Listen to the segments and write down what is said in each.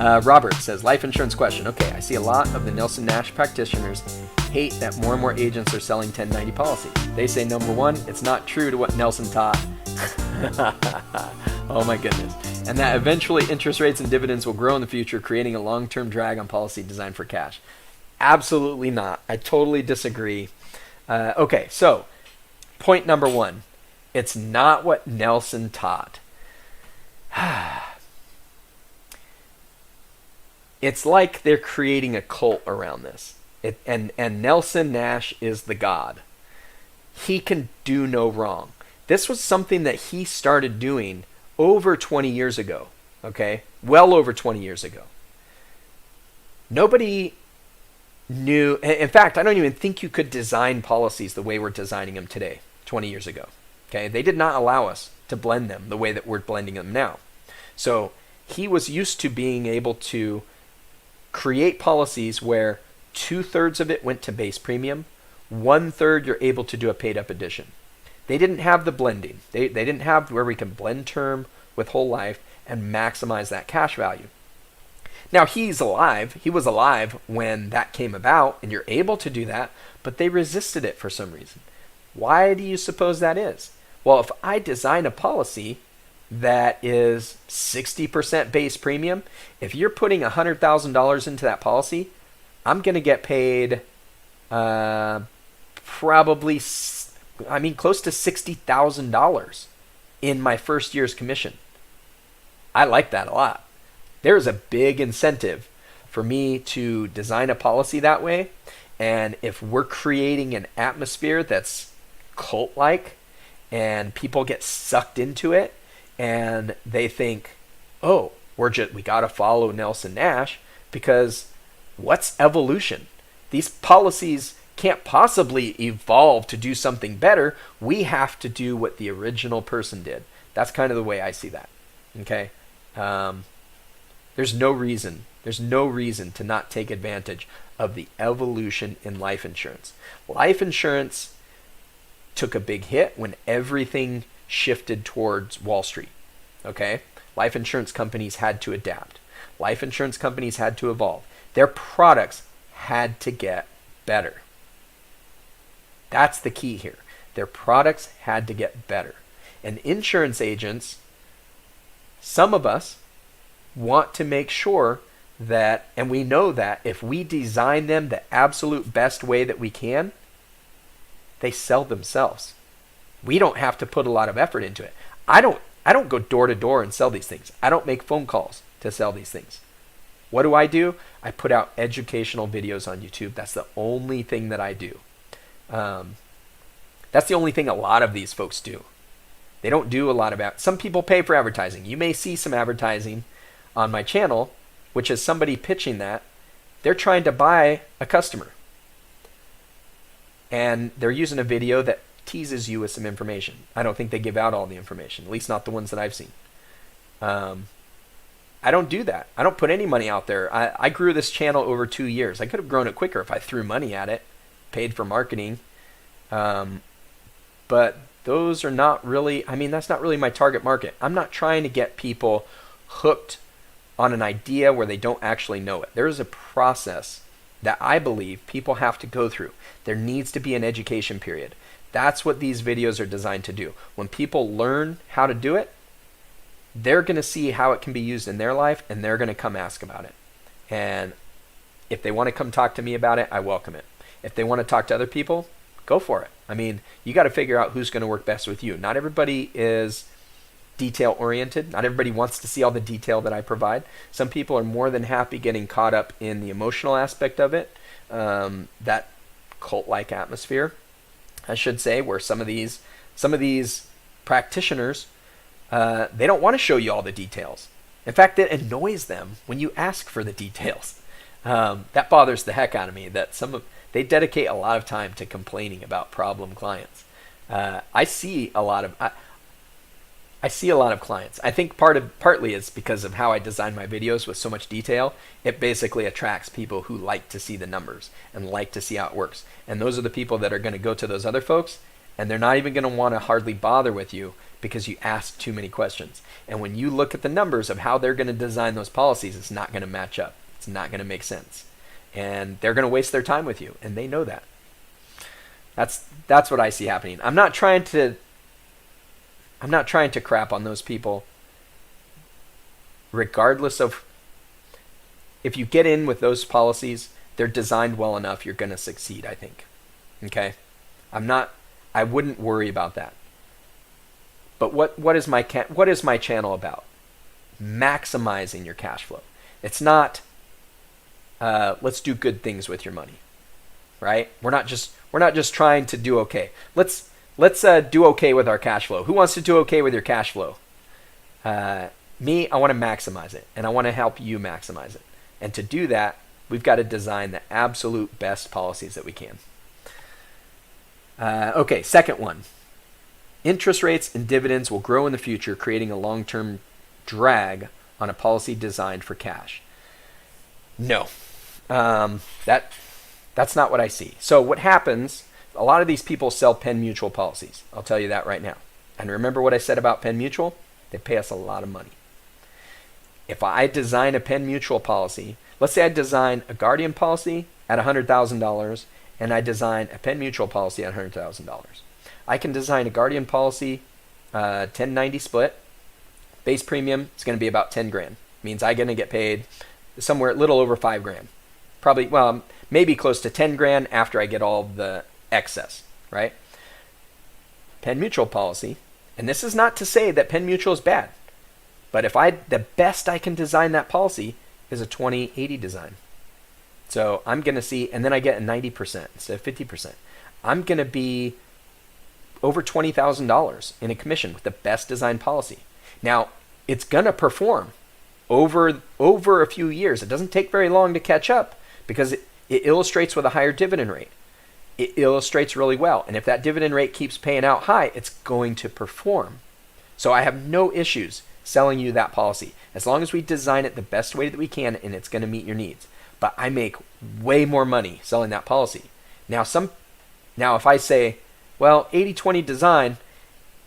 Robert says, life insurance question. Okay, I see a lot of the Nelson Nash practitioners hate that more and more agents are selling 1090 policies. They say, number one, it's not true to what Nelson taught. Oh my goodness. And that eventually interest rates and dividends will grow in the future, creating a long-term drag on policy designed for cash. Absolutely not. I totally disagree. Okay, so point number one, it's not what Nelson taught. It's like they're creating a cult around this. And Nelson Nash is the god. He can do no wrong. This was something that he started doing over 20 years ago. Okay? Well over 20 years ago. Nobody knew. In fact, I don't even think you could design policies the way we're designing them today, 20 years ago. Okay? They did not allow us to blend them the way that we're blending them now. So he was used to being able to create policies where 2/3 of it went to base premium, 1/3 you're able to do a paid up addition. They didn't have the blending. They didn't have where we can blend term with whole life and maximize that cash value. Now he's alive. He was alive when that came about, and you're able to do that, but they resisted it for some reason. Why do you suppose that is? Well, if I design a policy that is 60% base premium, if you're putting $100,000 into that policy, I'm going to get paid probably, close to $60,000 in my first year's commission. I like that a lot. There's a big incentive for me to design a policy that way. And if we're creating an atmosphere that's cult-like and people get sucked into it and they think, oh, we got to follow Nelson Nash, because what's evolution? These policies can't possibly evolve to do something better. We have to do what the original person did. That's kind of the way I see that. Okay? There's no reason to not take advantage of the evolution in life insurance. Life insurance took a big hit when everything shifted towards Wall Street. Okay? Life insurance companies had to adapt. Life insurance companies had to evolve. Their products had to get better. That's the key here. Their products had to get better. And insurance agents, some of us, want to make sure that, and we know that if we design them the absolute best way that we can, they sell themselves. We don't have to put a lot of effort into it. I don't go door to door and sell these things. I don't make phone calls to sell these things. What do? I put out educational videos on YouTube. That's the only thing that I do. That's the only thing a lot of these folks do. They don't do a lot of some people pay for advertising. You may see some advertising on my channel, which is somebody pitching that. They're trying to buy a customer. And they're using a video that teases you with some information. I don't think they give out all the information, at least not the ones that I've seen. I don't do that. I don't put any money out there. I grew this channel over 2 years. I could have grown it quicker if I threw money at it, paid for marketing. But those are not really, that's not really my target market. I'm not trying to get people hooked on an idea where they don't actually know it. There is a process that I believe people have to go through. There needs to be an education period. That's what these videos are designed to do. When people learn how to do it, they're going to see how it can be used in their life, and they're going to come ask about it. And if they want to come talk to me about it, I welcome it. If they want to talk to other people, go for it. You got to figure out who's going to work best with you. Not everybody is detail oriented. Not everybody wants to see all the detail that I provide. Some people are more than happy getting caught up in the emotional aspect of it, that cult-like atmosphere, I should say, where some of these practitioners, they don't want to show you all the details. In fact, it annoys them when you ask for the details. That bothers the heck out of me, that they dedicate a lot of time to complaining about problem clients. I see a lot of clients. I think partly is because of how I design my videos with so much detail. It basically attracts people who like to see the numbers and like to see how it works. And those are the people that are going to go to those other folks, and they're not even going to want to hardly bother with you because you ask too many questions. And when you look at the numbers of how they're going to design those policies, it's not going to match up. It's not going to make sense. And they're going to waste their time with you, and they know that. That's what I see happening. I'm not trying to crap on those people. Regardless of if you get in with those policies, they're designed well enough, you're going to succeed, I think. Okay? I wouldn't worry about that. But what is my channel about? Maximizing your cash flow. It's not let's do good things with your money. Right? We're not just trying to do okay. Let's do okay with our cash flow. Who wants to do okay with your cash flow? Me, I want to maximize it, and I want to help you maximize it. And to do that, we've got to design the absolute best policies that we can. Okay, second one. Interest rates and dividends will grow in the future, creating a long-term drag on a policy designed for cash. No, that's not what I see. So what happens, a lot of these people sell Penn Mutual policies. I'll tell you that right now. And remember what I said about Penn Mutual? They pay us a lot of money. If I design a Penn Mutual policy, let's say I design a Guardian policy at $100,000 and I design a Penn Mutual policy at $100,000. I can design a Guardian policy, 10/90 split. Base premium is going to be about 10 grand. Means I'm going to get paid somewhere a little over 5 grand. Probably, well, maybe close to 10 grand after I get all the excess, right? Penn Mutual policy, and this is not to say that Penn Mutual is bad, but the best I can design that policy is a 20/80 design. So I'm going to see, and then I get a 90% instead of 50%. I'm going to be over $20,000 in a commission with the best design policy. Now, it's going to perform over a few years. It doesn't take very long to catch up because it illustrates with a higher dividend rate. It illustrates really well. And if that dividend rate keeps paying out high, it's going to perform. So I have no issues selling you that policy as long as we design it the best way that we can and it's going to meet your needs. But I make way more money selling that policy. Now if I say, well, 80/20 design,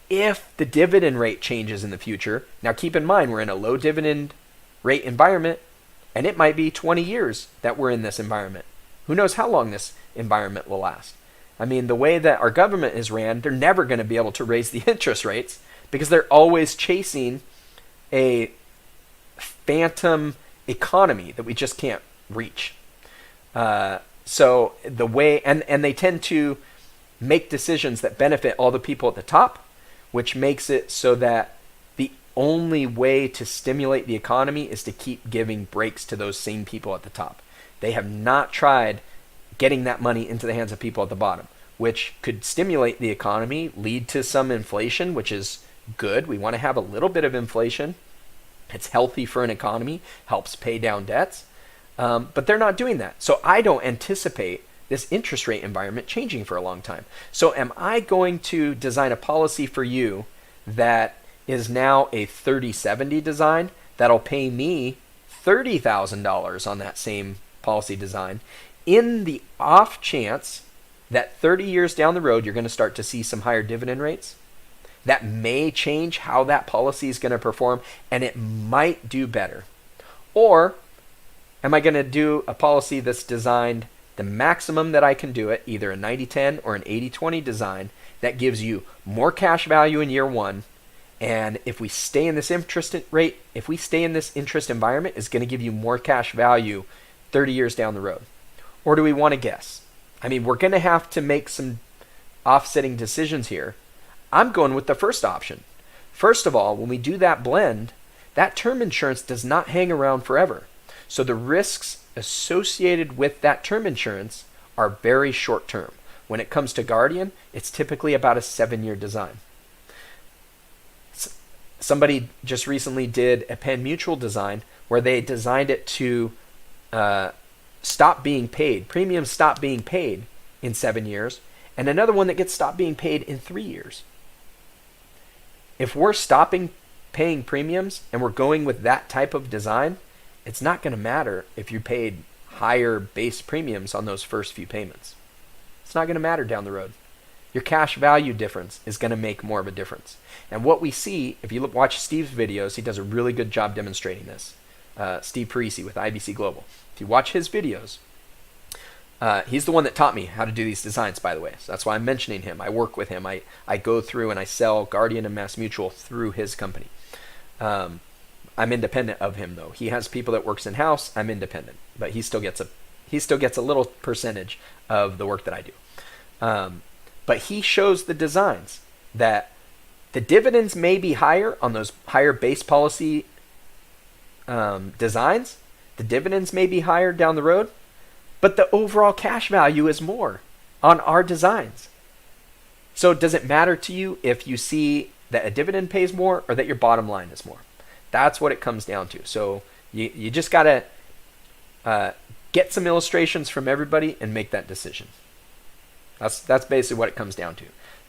if the dividend rate changes in the future, now keep in mind we're in a low dividend rate environment, and it might be 20 years that we're in this environment. Who knows how long this environment will last? I mean, the way that our government is ran, they're never going to be able to raise the interest rates because they're always chasing a phantom economy that we just can't reach. So the way, and they tend to make decisions that benefit all the people at the top, which makes it so that the only way to stimulate the economy is to keep giving breaks to those same people at the top. They have not tried getting that money into the hands of people at the bottom, which could stimulate the economy, lead to some inflation, which is good. We want to have a little bit of inflation. It's healthy for an economy, helps pay down debts. But they're not doing that. So I don't anticipate this interest rate environment changing for a long time. So am I going to design a policy for you that is now a 30/70 design that'll pay me $30,000 on that same policy design in the off chance that 30 years down the road you're going to start to see some higher dividend rates? That may change how that policy is going to perform, and it might do better. Or am I going to do a policy that's designed the maximum that I can do it, either a 90/10 or an 80/20 design that gives you more cash value in year one, and if we stay in this interest rate, if we stay in this interest environment, it's going to give you more cash value 30 years down the road? Or do we want to guess? I mean, we're going to have to make some offsetting decisions here. I'm going with the first option. First of all, when we do that blend, that term insurance does not hang around forever. So the risks associated with that term insurance are very short term. When it comes to Guardian, it's typically about a 7-year design. Somebody just recently did a Penn Mutual design where they designed it to stop being paid. Premiums stop being paid in 7 years, and another one that gets stopped being paid in 3 years. If we're stopping paying premiums and we're going with that type of design, it's not going to matter if you paid higher base premiums on those first few payments. It's not going to matter down the road. your cash value difference is going to make more of a difference. And what we see, if you watch Steve's videos, he does a really good job demonstrating this. Steve Parisi with IBC Global. If you watch his videos, he's the one that taught me how to do these designs, by the way. So that's why I'm mentioning him. I work with him. I go through and I sell Guardian and MassMutual through his company. I'm independent of him, though. He has people that works in-house. I'm independent. But he still gets a little percentage of the work that I do. But he shows the designs that the dividends may be higher on those higher base policy designs. The dividends may be higher down the road, but the overall cash value is more on our designs. So does it matter to you if you see that a dividend pays more or that your bottom line is more? That's what it comes down to. So you just got to get some illustrations from everybody and make that decision. That's basically what it comes down to.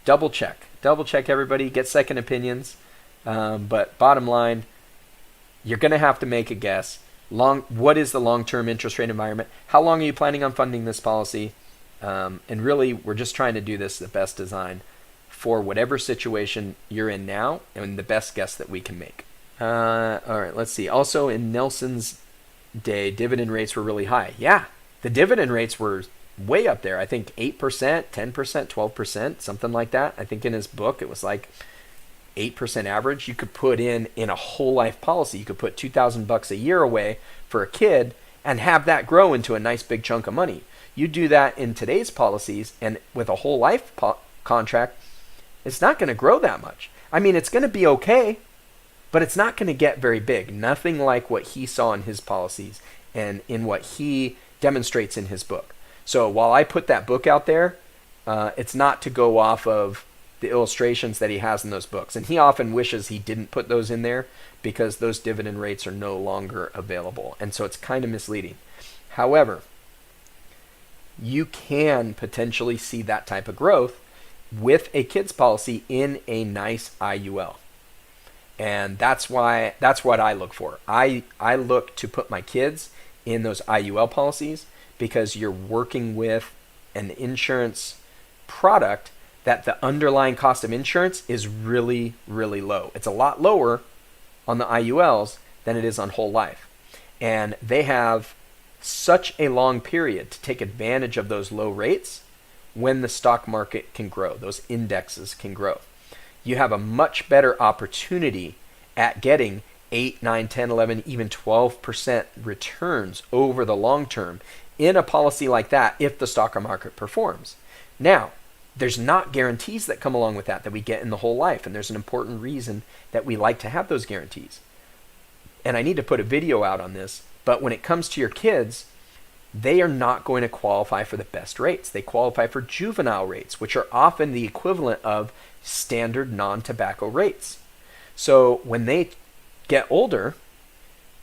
Double check everybody, get second opinions. But bottom line, you're going to have to make a guess. What is the long-term interest rate environment? How long are you planning on funding this policy? And really, we're just trying to do this the best design for whatever situation you're in now and the best guess that we can make. All right, let's see. Also, in Nelson's day, dividend rates were really high. Yeah, the dividend rates were way up there. I think 8%, 10%, 12%, something like that. I think in his book, it was like 8% average. You could put in a whole life policy. You could put $2,000 a year away for a kid and have that grow into a nice big chunk of money. You do that in today's policies and with a whole life contract, it's not going to grow that much. I mean, it's going to be okay, but it's not going to get very big. Nothing like what he saw in his policies and in what he demonstrates in his book. So while I put that book out there, it's not to go off of the illustrations that he has in those books. And he often wishes he didn't put those in there because those dividend rates are no longer available. And so it's kind of misleading. However, you can potentially see that type of growth with a kids policy in a nice IUL. And that's what I look for. I look to put my kids in those IUL policies because you're working with an insurance product that the underlying cost of insurance is really, really low. It's a lot lower on the IULs than it is on whole life. And they have such a long period to take advantage of those low rates when the stock market can grow, those indexes can grow. You have a much better opportunity at getting 8, 9, 10, 11, even 12% returns over the long term in a policy like that if the stock market performs. Now, there's not guarantees that come along with that we get in the whole life, and there's an important reason that we like to have those guarantees. And I need to put a video out on this, but when it comes to your kids, they are not going to qualify for the best rates. They qualify for juvenile rates, which are often the equivalent of standard non-tobacco rates. So when they get older,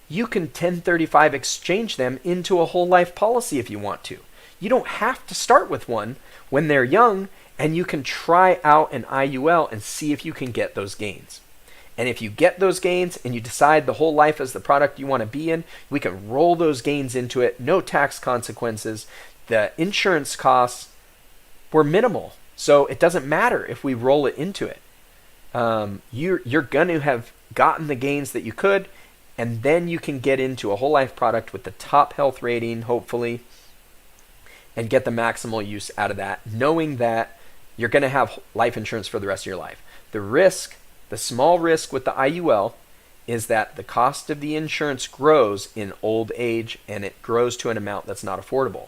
you can 1035 exchange them into a whole life policy if you want to. You don't have to start with one when they're young, and you can try out an IUL and see if you can get those gains. And if you get those gains and you decide the whole life is the product you want to be in, we can roll those gains into it, no tax consequences. The insurance costs were minimal, so it doesn't matter if we roll it into it. You're going to have gotten the gains that you could, and then you can get into a whole life product with the top health rating, hopefully, and get the maximal use out of that, knowing that you're going to have life insurance for the rest of your life. The small risk with the IUL is that the cost of the insurance grows in old age, and it grows to an amount that's not affordable.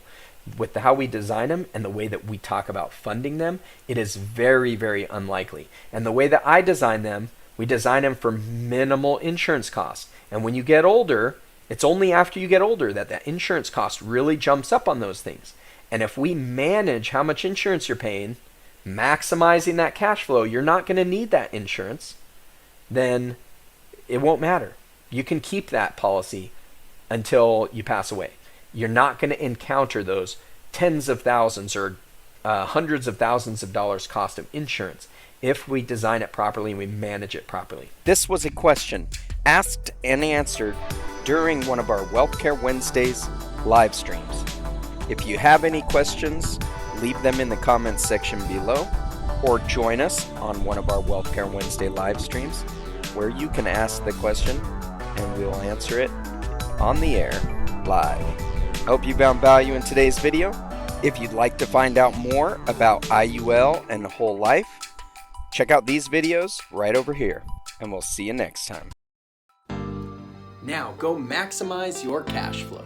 With how we design them and the way that we talk about funding them, it is very, very unlikely. And the way that I design them, we design them for minimal insurance costs. And when you get older, it's only after you get older that that insurance cost really jumps up on those things. And if we manage how much insurance you're paying, maximizing that cash flow, you're not going to need that insurance, then it won't matter. You can keep that policy until you pass away. You're not going to encounter those tens of thousands or hundreds of thousands of dollars cost of insurance if we design it properly and we manage it properly. This was a question asked and answered during one of our Wealth Care Wednesdays live streams. If you have any questions, leave them in the comments section below. or join us on one of our Wealth Care Wednesday live streams where you can ask the question and we'll answer it on the air live. I hope you found value in today's video. If you'd like to find out more about IUL and whole life, check out these videos right over here, and we'll see you next time. Now go maximize your cash flow.